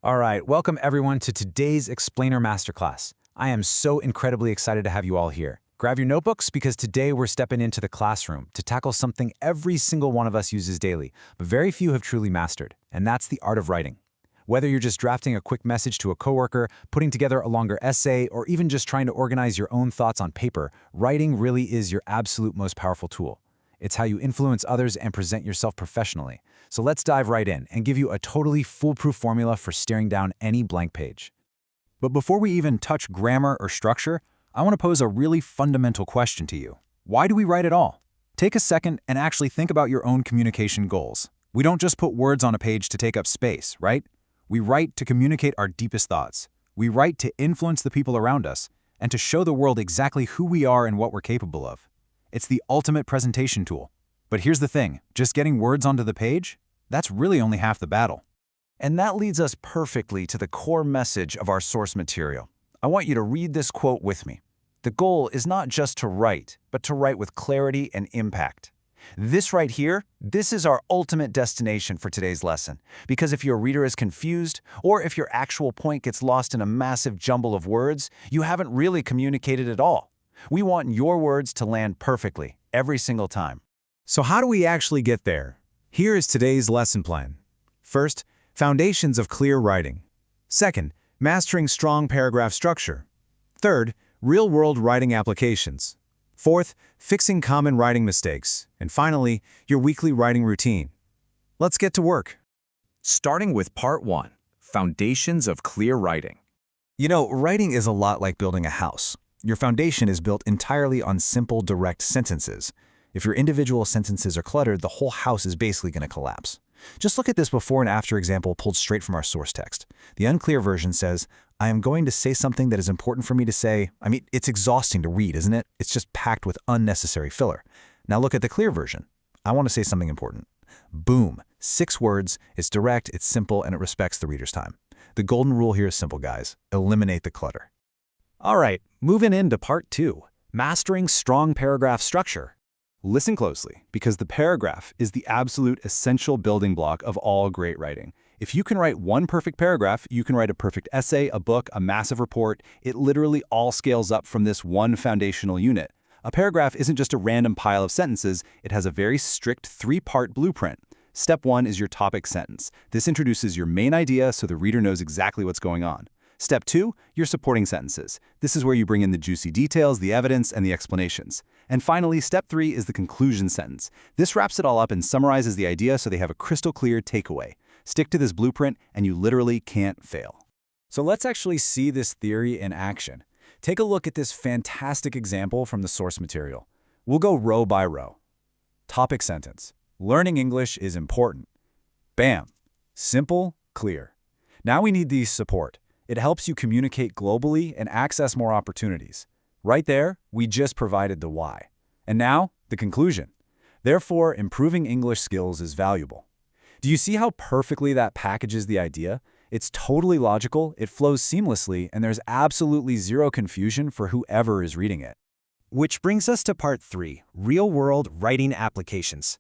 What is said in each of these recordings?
All right, welcome everyone to today's Explainer Masterclass. I am so incredibly excited to have you all here. Grab your notebooks because today we're stepping into the classroom to tackle something every single one of us uses daily, but very few have truly mastered, and that's the art of writing. Whether you're just drafting a quick message to a coworker, putting together a longer essay, or even just trying to organize your own thoughts on paper, writing really is your absolute most powerful tool. It's how you influence others and present yourself professionally. So let's dive right in and give you a totally foolproof formula for staring down any blank page. But before we even touch grammar or structure, I want to pose a really fundamental question to you. Why do we write at all? Take a second and actually think about your own communication goals. We don't just put words on a page to take up space, right? We write to communicate our deepest thoughts. We write to influence the people around us and to show the world exactly who we are and what we're capable of. It's the ultimate presentation tool. But here's the thing, just getting words onto the page? That's really only half the battle. And that leads us perfectly to the core message of our source material. I want you to read this quote with me. The goal is not just to write, but to write with clarity and impact. This right here, this is our ultimate destination for today's lesson. Because if your reader is confused, or if your actual point gets lost in a massive jumble of words, you haven't really communicated at all. We want your words to land perfectly, every single time. So how do we actually get there? Here is today's lesson plan. First, foundations of clear writing. Second, mastering strong paragraph structure. Third, real-world writing applications. Fourth, fixing common writing mistakes. And finally, your weekly writing routine. Let's get to work. Starting with Part 1, Foundations of Clear Writing. You know, writing is a lot like building a house. Your foundation is built entirely on simple, direct sentences. If your individual sentences are cluttered, the whole house is basically going to collapse. Just look at this before and after example pulled straight from our source text. The unclear version says, I am going to say something that is important for me to say. I mean, it's exhausting to read, isn't it? It's just packed with unnecessary filler. Now look at the clear version. I want to say something important. Boom. 6 words, it's direct, it's simple, and it respects the reader's time. The golden rule here is simple, guys. Eliminate the clutter. All right, moving into Part 2, Mastering Strong Paragraph Structure. Listen closely, because the paragraph is the absolute essential building block of all great writing. If you can write one perfect paragraph, you can write a perfect essay, a book, a massive report. It literally all scales up from this one foundational unit. A paragraph isn't just a random pile of sentences, it has a very strict 3-part blueprint. Step 1 is your topic sentence. This introduces your main idea so the reader knows exactly what's going on. Step 2, your supporting sentences. This is where you bring in the juicy details, the evidence, and the explanations. And finally, Step 3 is the conclusion sentence. This wraps it all up and summarizes the idea so they have a crystal clear takeaway. Stick to this blueprint and you literally can't fail. So let's actually see this theory in action. Take a look at this fantastic example from the source material. We'll go row by row. Topic sentence. Learning English is important. Bam. Simple, clear. Now we need the support. It helps you communicate globally and access more opportunities. Right there, we just provided the why. And now, the conclusion. Therefore, improving English skills is valuable. Do you see how perfectly that packages the idea? It's totally logical, it flows seamlessly, and there's absolutely zero confusion for whoever is reading it. Which brings us to Part 3, Real-World Writing Applications.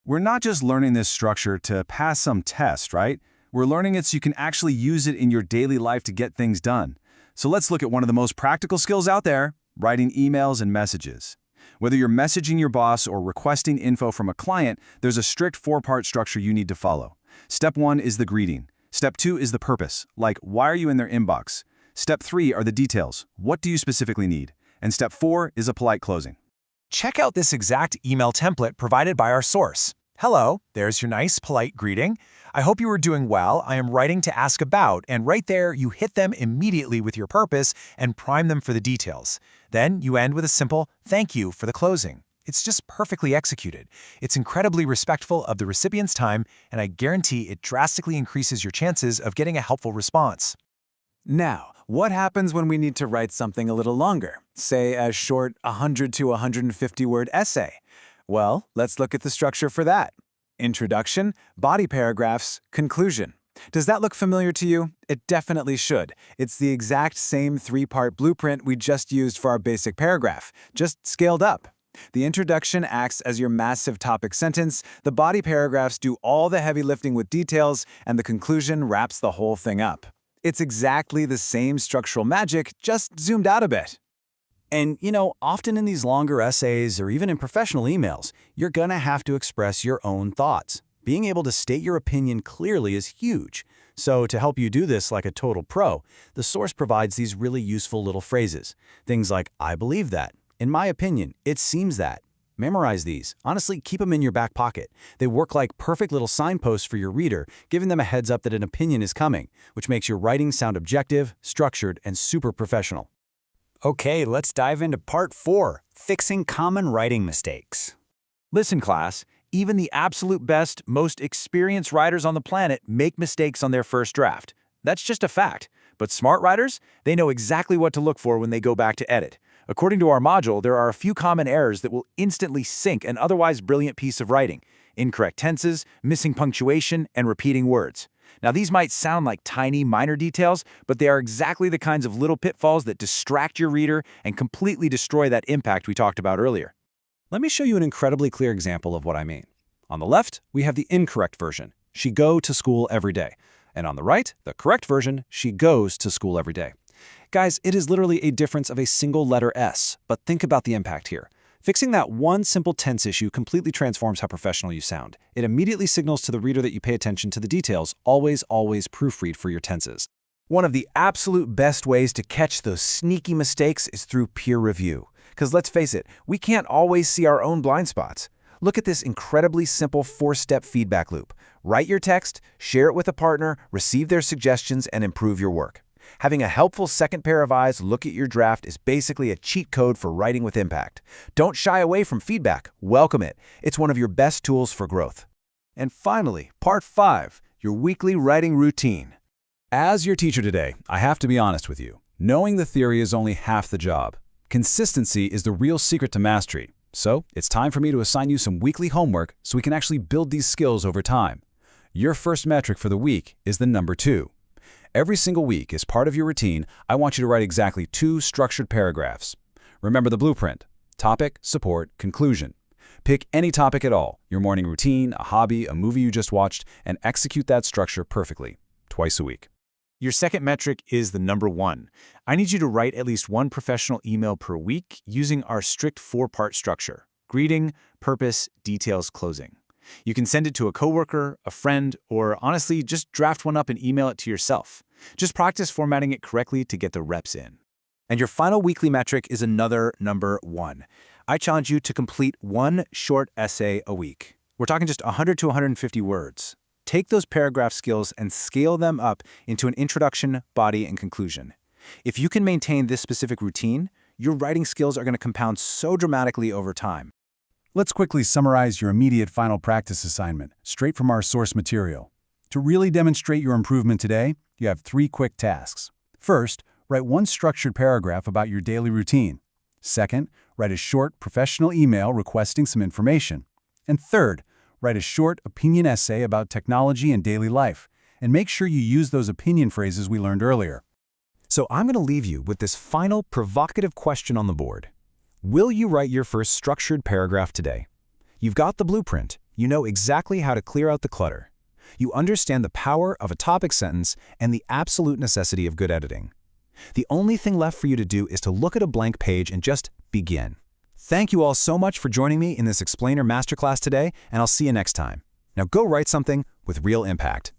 We're not just learning this structure to pass some test, right? We're learning it so you can actually use it in your daily life to get things done. So let's look at one of the most practical skills out there, writing emails and messages. Whether you're messaging your boss or requesting info from a client, there's a strict 4-part structure you need to follow. Step 1 is the greeting. Step 2 is the purpose, like why are you in their inbox? Step 3 are the details. What do you specifically need? And Step 4 is a polite closing. Check out this exact email template provided by our source. Hello, there's your nice, polite greeting. I hope you are doing well. I am writing to ask about, and right there, you hit them immediately with your purpose and prime them for the details. Then you end with a simple thank you for the closing. It's just perfectly executed. It's incredibly respectful of the recipient's time, and I guarantee it drastically increases your chances of getting a helpful response. Now, what happens when we need to write something a little longer, say a short 100 to 150 word essay? Well, let's look at the structure for that. Introduction, body paragraphs, conclusion. Does that look familiar to you? It definitely should. It's the exact same 3-part blueprint we just used for our basic paragraph, just scaled up. The introduction acts as your massive topic sentence, the body paragraphs do all the heavy lifting with details, and the conclusion wraps the whole thing up. It's exactly the same structural magic, just zoomed out a bit. And, often in these longer essays or even in professional emails, you're going to have to express your own thoughts. Being able to state your opinion clearly is huge. So to help you do this like a total pro, the source provides these really useful little phrases. Things like, I believe that. In my opinion, it seems that. Memorize these. Honestly, keep them in your back pocket. They work like perfect little signposts for your reader, giving them a heads up that an opinion is coming, which makes your writing sound objective, structured, and super professional. Okay, let's dive into part 4, fixing common writing mistakes. Listen, class, even the absolute best, most experienced writers on the planet make mistakes on their first draft. That's just a fact. But smart writers, they know exactly what to look for when they go back to edit. According to our module, there are a few common errors that will instantly sink an otherwise brilliant piece of writing: incorrect tenses, missing punctuation, and repeating words. Now, these might sound like tiny, minor details, but they are exactly the kinds of little pitfalls that distract your reader and completely destroy that impact we talked about earlier. Let me show you an incredibly clear example of what I mean. On the left, we have the incorrect version. She go to school every day. And on the right, the correct version, she goes to school every day. Guys, it is literally a difference of a single letter S, but think about the impact here. Fixing that one simple tense issue completely transforms how professional you sound. It immediately signals to the reader that you pay attention to the details. Always proofread for your tenses. One of the absolute best ways to catch those sneaky mistakes is through peer review. Because let's face it, we can't always see our own blind spots. Look at this incredibly simple 4-step feedback loop. Write your text, share it with a partner, receive their suggestions, and improve your work. Having a helpful second pair of eyes look at your draft is basically a cheat code for writing with impact. Don't shy away from feedback. Welcome it. It's one of your best tools for growth. And finally, part 5, your weekly writing routine. As your teacher today, I have to be honest with you. Knowing the theory is only half the job. Consistency is the real secret to mastery. So it's time for me to assign you some weekly homework so we can actually build these skills over time. Your first metric for the week is the number 2. Every single week, as part of your routine, I want you to write exactly 2 structured paragraphs. Remember the blueprint: topic, support, conclusion. Pick any topic at all, your morning routine, a hobby, a movie you just watched, and execute that structure perfectly, twice a week. Your second metric is the number 1. I need you to write at least 1 professional email per week using our strict 4-part structure: greeting, purpose, details, closing. You can send it to a coworker, a friend, or honestly, just draft one up and email it to yourself. Just practice formatting it correctly to get the reps in. And your final weekly metric is another number 1. I challenge you to complete 1 short essay a week. We're talking just 100 to 150 words. Take those paragraph skills and scale them up into an introduction, body, and conclusion. If you can maintain this specific routine, your writing skills are going to compound so dramatically over time. Let's quickly summarize your immediate final practice assignment, straight from our source material. To really demonstrate your improvement today, you have 3 quick tasks. First, write 1 structured paragraph about your daily routine. Second, write a short, professional email requesting some information. And third, write a short opinion essay about technology and daily life. And make sure you use those opinion phrases we learned earlier. So I'm going to leave you with this final provocative question on the board. Will you write your first structured paragraph today? You've got the blueprint. You know exactly how to clear out the clutter. You understand the power of a topic sentence and the absolute necessity of good editing. The only thing left for you to do is to look at a blank page and just begin. Thank you all so much for joining me in this Explainer Masterclass today, and I'll see you next time. Now go write something with real impact.